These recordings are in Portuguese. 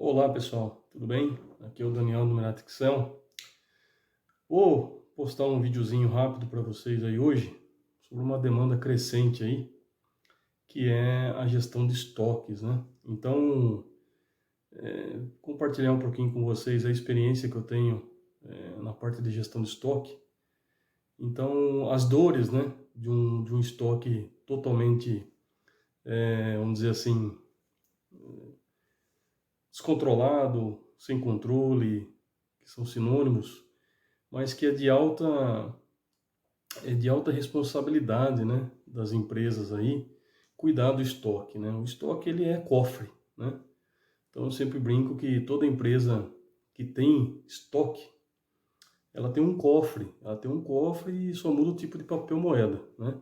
Olá pessoal, tudo bem? Aqui é o Daniel do Numerati Excel. Vou postar um videozinho rápido para vocês aí hoje sobre uma demanda crescente aí, que é a gestão de estoques, né? Então, compartilhar um pouquinho com vocês a experiência que eu tenho na parte de gestão de estoque. Então, as dores, né, de um estoque totalmente, vamos dizer assim, descontrolado, sem controle, que são sinônimos, mas que é de alta responsabilidade, né, das empresas aí, cuidar do estoque, né? O estoque, ele é cofre, né? Então eu sempre brinco que toda empresa que tem estoque, ela tem um cofre e só muda o tipo de papel moeda, né?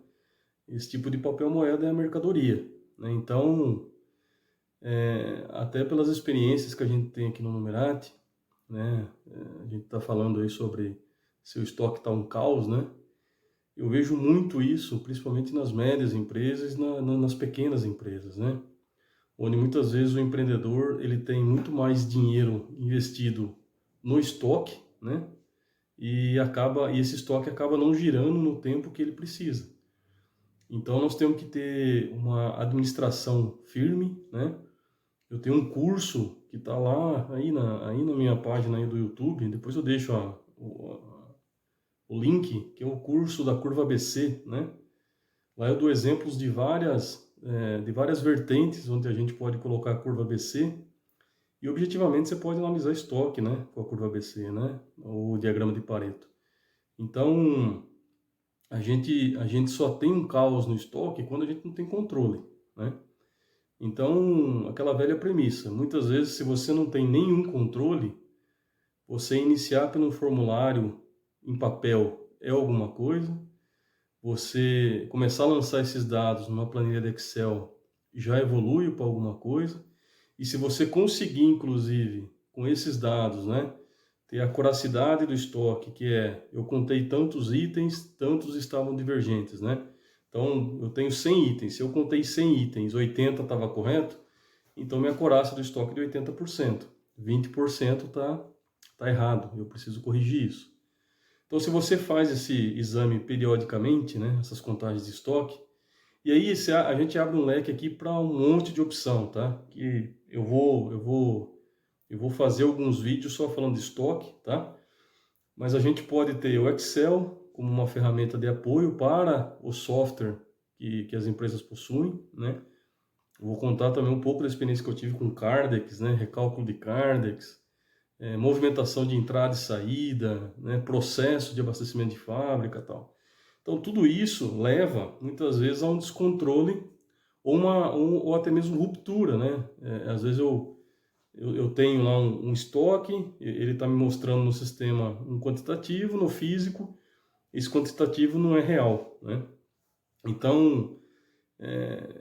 Esse tipo de papel moeda é a mercadoria, né? Então, até pelas experiências que a gente tem aqui no Numerati, né? A gente está falando aí sobre se o estoque está um caos, né? Eu vejo muito isso, principalmente nas médias empresas e nas pequenas empresas, né? Onde muitas vezes o empreendedor ele tem muito mais dinheiro investido no estoque, né? E esse estoque acaba não girando no tempo que ele precisa. Então nós temos que ter uma administração firme, né? Eu tenho um curso que está lá aí na minha página aí do YouTube. Depois eu deixo o link, que é o curso da curva ABC, né? Lá eu dou exemplos de várias vertentes onde a gente pode colocar a curva ABC e objetivamente você pode analisar estoque, né, com a curva ABC, né, o diagrama de Pareto. Então, a gente só tem um caos no estoque quando a gente não tem controle, né? Então, aquela velha premissa, muitas vezes se você não tem nenhum controle, você iniciar pelo formulário em papel é alguma coisa, você começar a lançar esses dados numa planilha de Excel já evolui para alguma coisa. E se você conseguir, inclusive, com esses dados, né, ter a curacidade do estoque, que é, eu contei tantos itens, tantos estavam divergentes, né? Então, eu tenho 100 itens. Se eu contei 100 itens, 80 estava correto, então minha acurácia do estoque é de 80%. 20% tá errado, eu preciso corrigir isso. Então, se você faz esse exame periodicamente, né, essas contagens de estoque, e aí a gente abre um leque aqui para um monte de opção, tá? Que eu vou fazer alguns vídeos só falando de estoque, tá? Mas a gente pode ter o Excel como uma ferramenta de apoio para o software que as empresas possuem, né? Eu vou contar também um pouco da experiência que eu tive com Cardex, né? Recálculo de Cardex, movimentação de entrada e saída, né? Processo de abastecimento de fábrica e tal. Então, tudo isso leva, muitas vezes, a um descontrole ou até mesmo ruptura, né? Às vezes eu tenho lá um estoque, ele está me mostrando no sistema um quantitativo, no físico, esse quantitativo não é real, né? Então,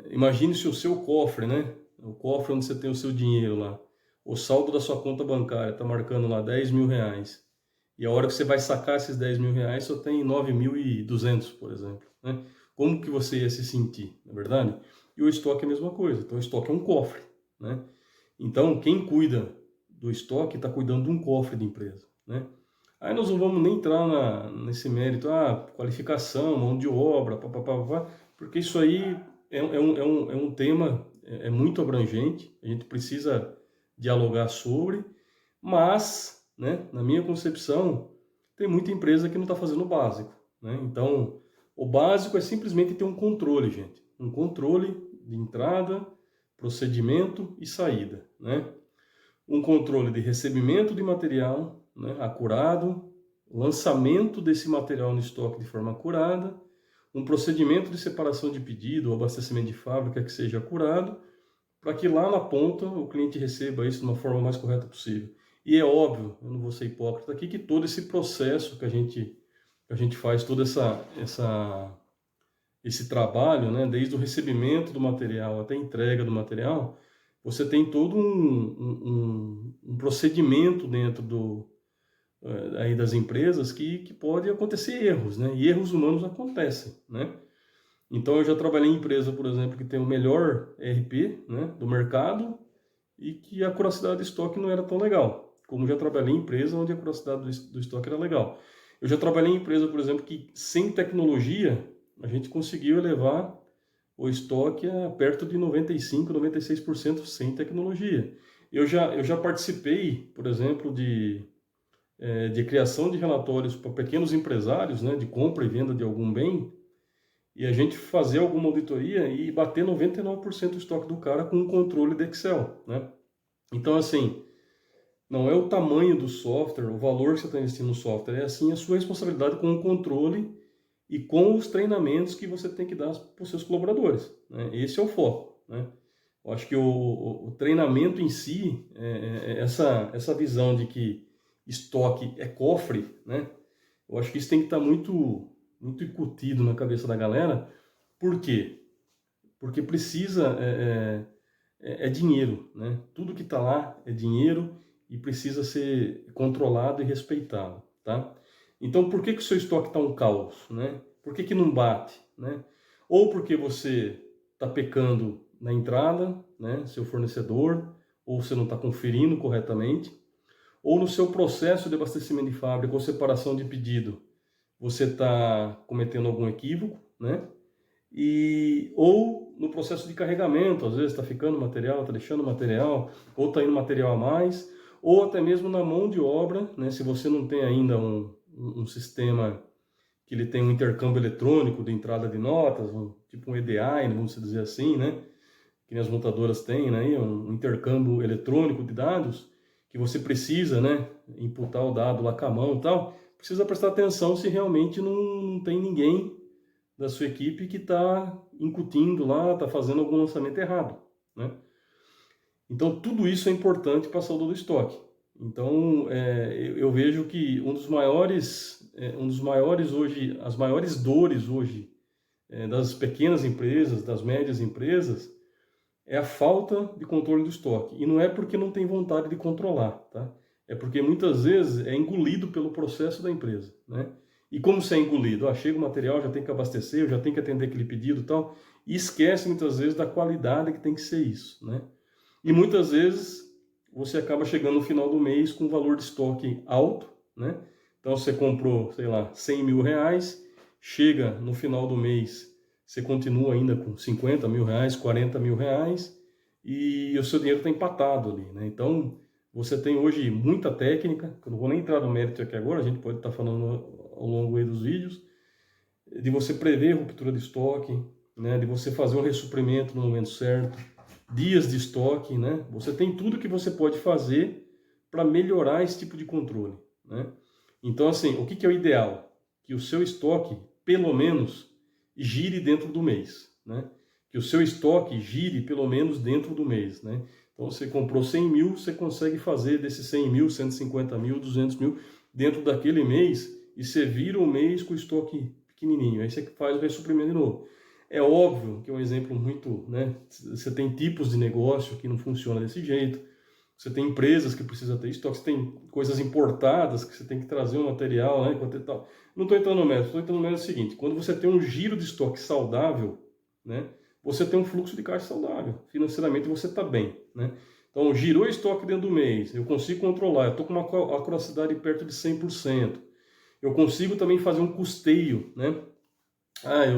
imagine se o seu cofre, né? O cofre onde você tem o seu dinheiro lá, o saldo da sua conta bancária está marcando lá 10 mil reais. E a hora que você vai sacar esses 10 mil reais, só tem 9.200, por exemplo, né? Como que você ia se sentir, não é verdade? E o estoque é a mesma coisa. Então, o estoque é um cofre, né? Então, quem cuida do estoque está cuidando de um cofre de empresa, né? Aí nós não vamos nem entrar nesse mérito, qualificação, mão de obra, papapá, porque isso aí é um tema muito abrangente, a gente precisa dialogar sobre, mas, né, na minha concepção, tem muita empresa que não está fazendo o básico, né? Então, o básico é simplesmente ter um controle, gente. Um controle de entrada, procedimento e saída, né? Um controle de recebimento de material, né, acurado, lançamento desse material no estoque de forma acurada, um procedimento de separação de pedido ou abastecimento de fábrica que seja acurado, para que lá na ponta o cliente receba isso de uma forma mais correta possível. E é óbvio, eu não vou ser hipócrita aqui, que todo esse processo que a gente faz, todo esse trabalho, né, desde o recebimento do material até a entrega do material, você tem todo um procedimento dentro aí das empresas que pode acontecer erros, né? E erros humanos acontecem, né? Então eu já trabalhei em empresa, por exemplo, que tem o melhor ERP, né, do mercado, e que a curiosidade do estoque não era tão legal, como já trabalhei em empresa onde a curiosidade do estoque era legal. Eu já trabalhei em empresa, por exemplo, que sem tecnologia a gente conseguiu elevar o estoque a perto de 95, 96% sem tecnologia. Eu já participei, por exemplo, de criação de relatórios para pequenos empresários, né, de compra e venda de algum bem, e a gente fazer alguma auditoria e bater 99% do estoque do cara com um controle de Excel, né? Então, assim, não é o tamanho do software, o valor que você está investindo no software, é assim a sua responsabilidade com o controle e com os treinamentos que você tem que dar para os seus colaboradores, né? Esse é o foco, né? Eu acho que o treinamento em si, essa visão de que estoque é cofre, né? Eu acho que isso tem que estar muito incutido na cabeça da galera. Por quê? Porque precisa, é dinheiro, né? Tudo que está lá é dinheiro e precisa ser controlado e respeitado, tá? Então, por que que o seu estoque está um caos, né? Por que que não bate, né? Ou porque você está pecando na entrada, né? Seu fornecedor, ou você não está conferindo corretamente, ou no seu processo de abastecimento de fábrica ou separação de pedido, você está cometendo algum equívoco, né? Ou no processo de carregamento, às vezes está ficando material, está deixando material, ou está indo material a mais, ou até mesmo na mão de obra, né? Se você não tem ainda um sistema que ele tem um intercâmbio eletrônico de entrada de notas, tipo um EDI, vamos dizer assim, né? Que as montadoras têm, né? Um intercâmbio eletrônico de dados, que você precisa, né? Imputar o dado lá com a mão e tal, precisa prestar atenção se realmente não tem ninguém da sua equipe que está incutindo lá, está fazendo algum lançamento errado, né? Então, tudo isso é importante para a saúde do estoque. Então, eu vejo que um dos maiores hoje, as maiores dores hoje das pequenas empresas, das médias empresas, é a falta de controle do estoque. E não é porque não tem vontade de controlar, tá? É porque muitas vezes é engolido pelo processo da empresa, né? E como se é engolido? Chega o material, já tem que abastecer, já tem que atender aquele pedido e tal, e esquece muitas vezes da qualidade que tem que ser isso, né? E muitas vezes você acaba chegando no final do mês com um valor de estoque alto, né? Então você comprou, sei lá, 100 mil reais, chega no final do mês, você continua ainda com 50 mil reais, 40 mil reais, e o seu dinheiro está empatado ali, né? Então você tem hoje muita técnica, que eu não vou nem entrar no mérito aqui agora, a gente pode estar falando ao longo aí dos vídeos, de você prever ruptura de estoque, né? De você fazer um ressuprimento no momento certo, dias de estoque, né? Você tem tudo que você pode fazer para melhorar esse tipo de controle, né? Então, assim, o que é o ideal? Que o seu estoque, pelo menos, gire dentro do mês, né? Que o seu estoque gire pelo menos dentro do mês, né? Então, você comprou 100 mil, você consegue fazer desses 100 mil, 150 mil, 200 mil dentro daquele mês e você vira o mês com o estoque pequenininho. Aí você faz o ressuprimento de novo. É óbvio que é um exemplo muito, né? Você tem tipos de negócio que não funciona desse jeito. Você tem empresas que precisam ter estoque, você tem coisas importadas que você tem que trazer um material, né? Tal. Não estou entrando no mérito, estou entrando no mérito seguinte: quando você tem um giro de estoque saudável, né? Você tem um fluxo de caixa saudável. Financeiramente você está bem, né? Então, girou estoque dentro do mês, eu consigo controlar, eu estou com uma acuracidade perto de 100%. Eu consigo também fazer um custeio, né?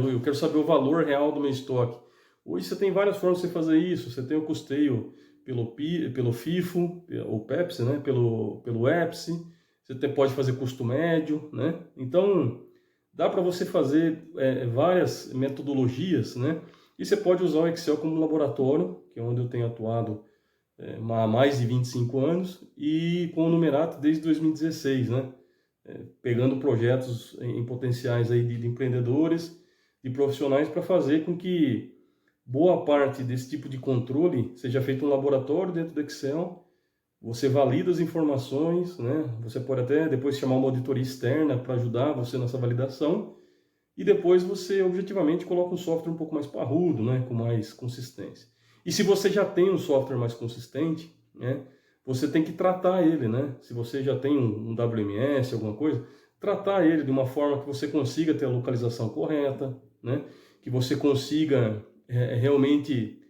Eu quero saber o valor real do meu estoque. Hoje você tem várias formas de você fazer isso. Você tem o custeio pelo FIFO, ou Pepsi, né? Pelo EPSI. Você pode fazer custo médio, né? Então, dá para você fazer várias metodologias, né? E você pode usar o Excel como laboratório, que é onde eu tenho atuado há mais de 25 anos, e com o Numerato desde 2016, né? Pegando projetos em potenciais aí de empreendedores, de profissionais, para fazer com que boa parte desse tipo de controle seja feito um laboratório dentro do Excel. Você valida as informações, né? Você pode até depois chamar uma auditoria externa para ajudar você nessa validação, e depois você objetivamente coloca um software um pouco mais parrudo, né? Com mais consistência. E se você já tem um software mais consistente, né? Você tem que tratar ele, né? Se você já tem um WMS, alguma coisa, tratar ele de uma forma que você consiga ter a localização correta, né? Que você consiga realmente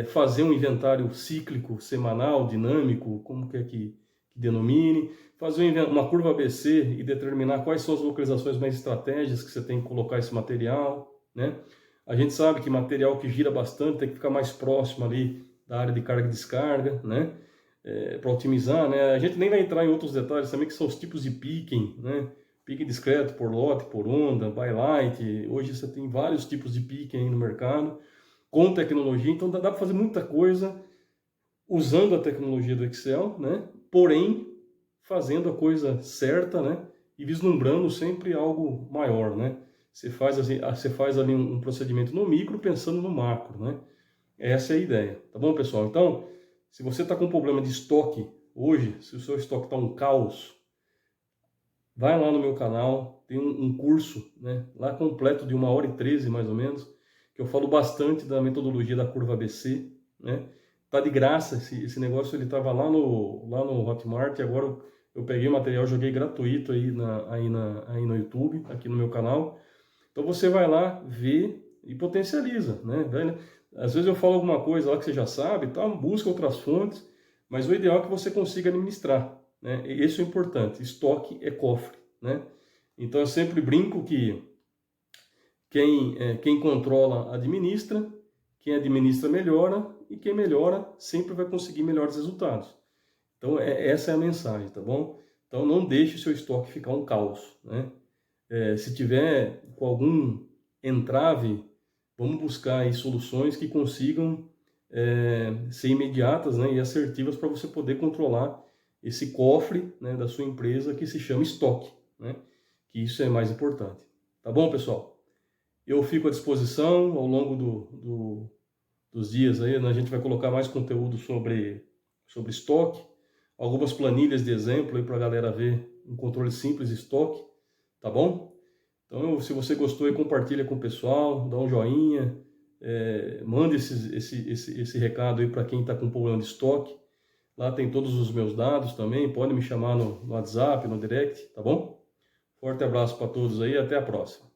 fazer um inventário cíclico, semanal, dinâmico, como que denomine, fazer uma curva ABC e determinar quais são as localizações mais estratégicas que você tem que colocar esse material, né? A gente sabe que material que gira bastante tem que ficar mais próximo ali da área de carga e descarga, né? Para otimizar, né? A gente nem vai entrar em outros detalhes também, que são os tipos de picking, né? Picking discreto, por lote, por onda, by light. Hoje você tem vários tipos de picking aí no mercado, com tecnologia, então dá para fazer muita coisa usando a tecnologia do Excel, né? Porém, fazendo a coisa certa, né? E vislumbrando sempre algo maior, né? Você faz ali um procedimento no micro pensando no macro, né? Essa é a ideia, tá bom, pessoal? Então, se você está com problema de estoque hoje, se o seu estoque está um caos, vai lá no meu canal, tem um curso, né, lá completo de 1h13 mais ou menos, que eu falo bastante da metodologia da curva ABC, né? Tá de graça, esse negócio ele estava lá no Hotmart, e agora eu peguei o material, joguei gratuito aí no YouTube, aqui no meu canal. Então você vai lá, vê e potencializa, né? Às vezes eu falo alguma coisa lá que você já sabe, tá? Busca outras fontes, mas o ideal é que você consiga administrar, né? Isso é importante, estoque é cofre, né? Então eu sempre brinco que quem controla administra, quem administra melhora, e quem melhora sempre vai conseguir melhores resultados. Então essa é a mensagem, tá bom? Então não deixe o seu estoque ficar um caos, né? Se tiver com algum entrave, vamos buscar aí soluções que consigam ser imediatas, né, e assertivas para você poder controlar esse cofre, né, da sua empresa que se chama estoque, né? Que isso é mais importante. Tá bom, pessoal? Eu fico à disposição ao longo dos dias aí, né, a gente vai colocar mais conteúdo sobre estoque, algumas planilhas de exemplo aí para a galera ver um controle simples de estoque, tá bom? Então, se você gostou, compartilha com o pessoal, dá um joinha, manda esse recado aí para quem está com problema de estoque. Lá tem todos os meus dados também, pode me chamar no WhatsApp, no direct, tá bom? Forte abraço para todos aí, até a próxima.